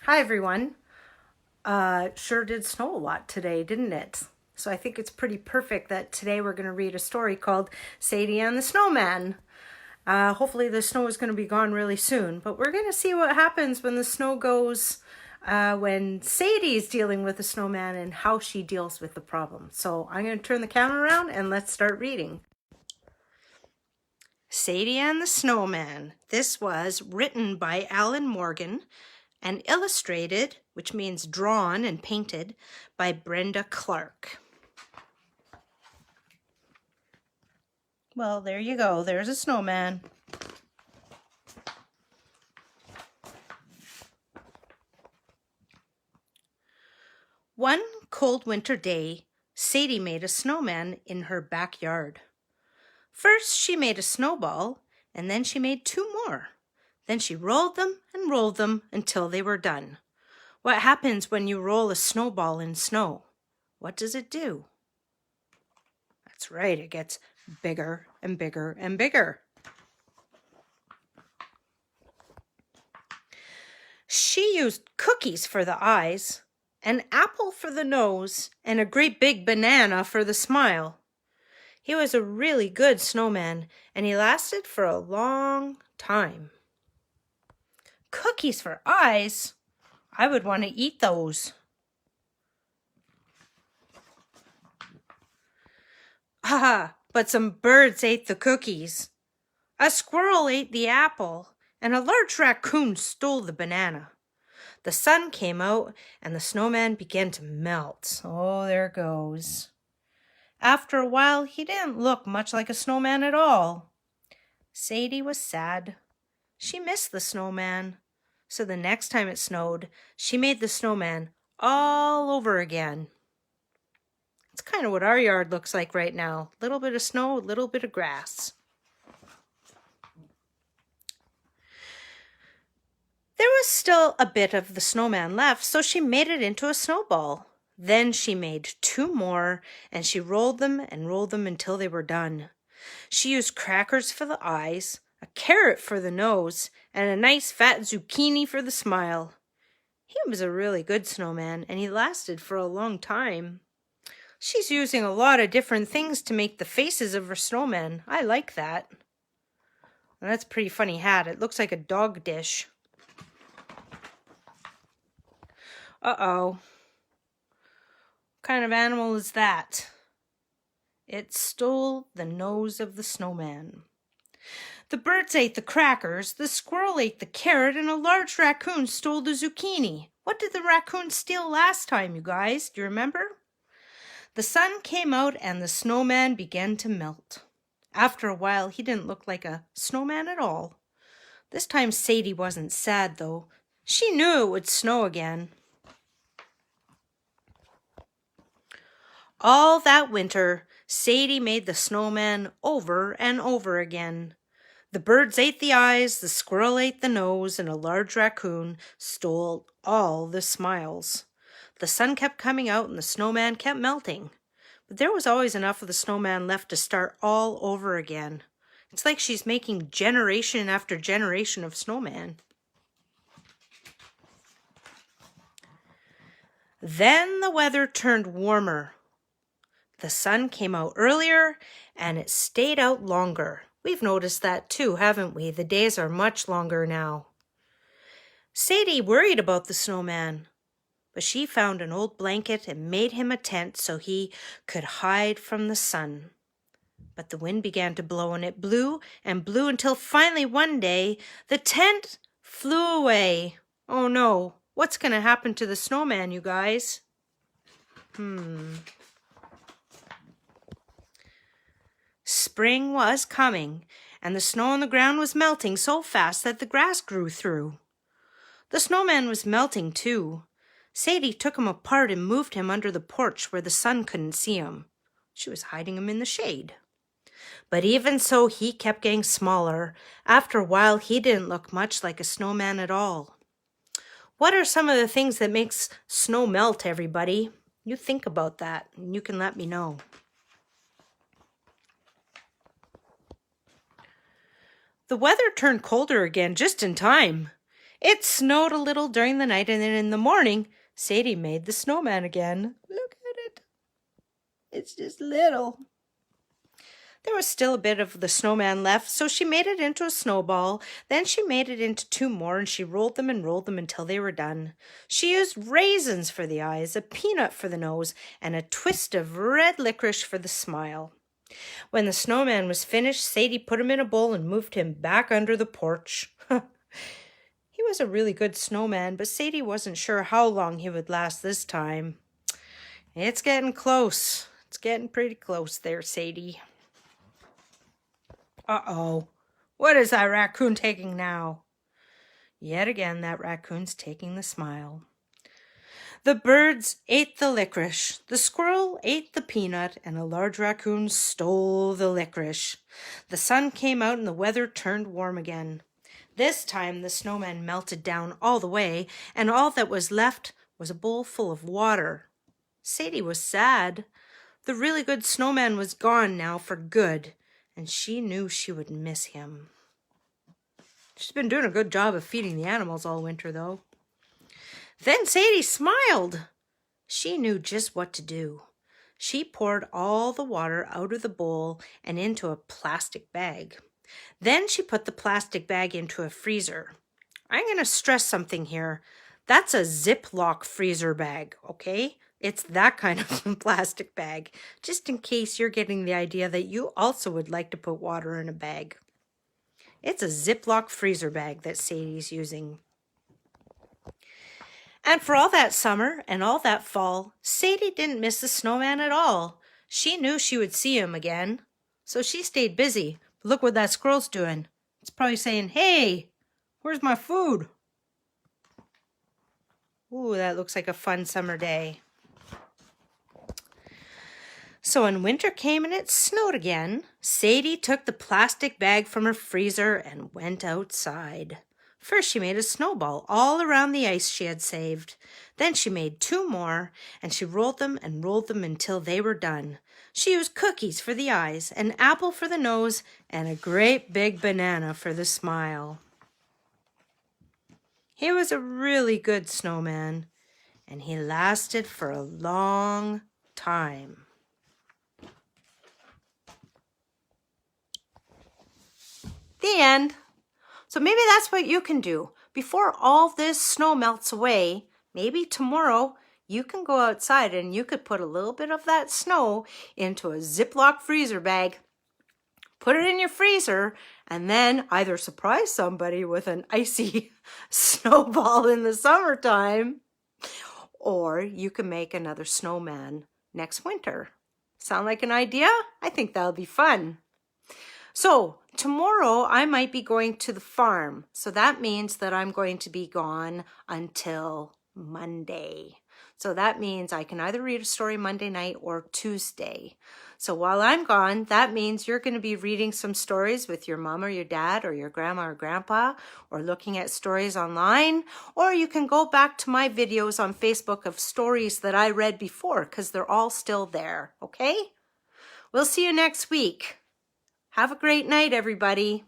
Hi everyone. Sure did snow a lot today, didn't it? So I think it's pretty perfect that today we're going to read a story called Sadie and the Snowman. Hopefully the snow is going to be gone really soon, but we're going to see what happens when the snow goes when Sadie's dealing with the snowman and how she deals with the problem. So I'm going to turn the camera around and let's start reading. Sadie and the Snowman. This was written by Alan Morgan and illustrated, which means drawn and painted, by Brenda Clark. Well, there you go. There's a snowman. One cold winter day, Sadie made a snowman in her backyard. First, she made a snowball, and then she made two more. Then she rolled them until they were done. What happens when you roll a snowball in snow? What does it do? That's right, it gets bigger and bigger and bigger. She used cookies for the eyes, an apple for the nose, and a great big banana for the smile. He was a really good snowman, and he lasted for a long time. Cookies for eyes? I would want to eat those. Ah, but some birds ate the cookies. A squirrel ate the apple, and a large raccoon stole the banana. The sun came out, and the snowman began to melt. Oh, there goes. After a while, he didn't look much like a snowman at all. Sadie was sad. She missed the snowman. So the next time it snowed, she made the snowman all over again. It's kind of what our yard looks like right now. A little bit of snow, a little bit of grass. There was still a bit of the snowman left, so she made it into a snowball. Then she made two more, and she rolled them until they were done. She used crackers for the eyes, a carrot for the nose, and a nice fat zucchini for the smile. He was a really good snowman, and he lasted for a long time. She's using a lot of different things to make the faces of her snowman. I like that. And that's a pretty funny hat. It looks like a dog dish. Uh-oh. What kind of animal is that? It stole the nose of the snowman. The birds ate the crackers, the squirrel ate the carrot, and a large raccoon stole the zucchini. What did the raccoon steal last time, you guys? Do you remember? The sun came out and the snowman began to melt. After a while, he didn't look like a snowman at all. This time Sadie wasn't sad, though. She knew it would snow again. All that winter, Sadie made the snowman over and over again. The birds ate the eyes, the squirrel ate the nose, and a large raccoon stole all the smiles. The sun kept coming out and the snowman kept melting. But there was always enough of the snowman left to start all over again. It's like she's making generation after generation of snowman. Then the weather turned warmer. The sun came out earlier and it stayed out longer. We've noticed that too, haven't we? The days are much longer now. Sadie worried about the snowman, but she found an old blanket and made him a tent so he could hide from the sun. But the wind began to blow, and it blew and blew until finally one day the tent flew away. Oh no, what's going to happen to the snowman, you guys? Spring was coming, and the snow on the ground was melting so fast that the grass grew through. The snowman was melting too. Sadie took him apart and moved him under the porch where the sun couldn't see him. She was hiding him in the shade. But even so, he kept getting smaller. After a while, he didn't look much like a snowman at all. What are some of the things that makes snow melt, everybody? You think about that, and you can let me know. The weather turned colder again just in time. It snowed a little during the night, and then in the morning, Sadie made the snowman again. Look at it. It's just little. There was still a bit of the snowman left, so she made it into a snowball. Then she made it into 2 more, and she rolled them until they were done. She used raisins for the eyes, a peanut for the nose, and a twist of red licorice for the smile. When the snowman was finished, Sadie put him in a bowl and moved him back under the porch. He was a really good snowman, but Sadie wasn't sure how long he would last this time. It's getting close. It's getting pretty close there, Sadie. Uh-oh. What is that raccoon taking now? Yet again, that raccoon's taking the smile. The birds ate the licorice, the squirrel ate the peanut, and a large raccoon stole the licorice. The sun came out and the weather turned warm again. This time the snowman melted down all the way, and all that was left was a bowl full of water. Sadie was sad. The really good snowman was gone now for good, and she knew she would miss him. She's been doing a good job of feeding the animals all winter, though. Then Sadie smiled. She knew just what to do. She poured all the water out of the bowl and into a plastic bag. Then she put the plastic bag into a freezer. I'm going to stress something here. That's a Ziploc freezer bag, okay? It's that kind of plastic bag, just in case you're getting the idea that you also would like to put water in a bag. It's a Ziploc freezer bag that Sadie's using. And for all that summer and all that fall, Sadie didn't miss the snowman at all. She knew she would see him again, so she stayed busy. But look what that squirrel's doing. It's probably saying, "Hey, where's my food?" Ooh, that looks like a fun summer day. So when winter came and it snowed again, Sadie took the plastic bag from her freezer and went outside. First, she made a snowball all around the ice she had saved. Then she made 2 more, and she rolled them until they were done. She used cookies for the eyes, an apple for the nose, and a great big banana for the smile. He was a really good snowman, and he lasted for a long time. The end. So maybe that's what you can do. Before all this snow melts away, maybe tomorrow you can go outside and you could put a little bit of that snow into a Ziploc freezer bag, put it in your freezer, and then either surprise somebody with an icy snowball in the summertime, or you can make another snowman next winter. Sound like an idea? I think that'll be fun. So tomorrow I might be going to the farm. So that means that I'm going to be gone until Monday. So that means I can either read a story Monday night or Tuesday. So while I'm gone, that means you're going to be reading some stories with your mom or your dad or your grandma or grandpa, or looking at stories online, or you can go back to my videos on Facebook of stories that I read before, because they're all still there, okay? We'll see you next week. Have a great night, everybody.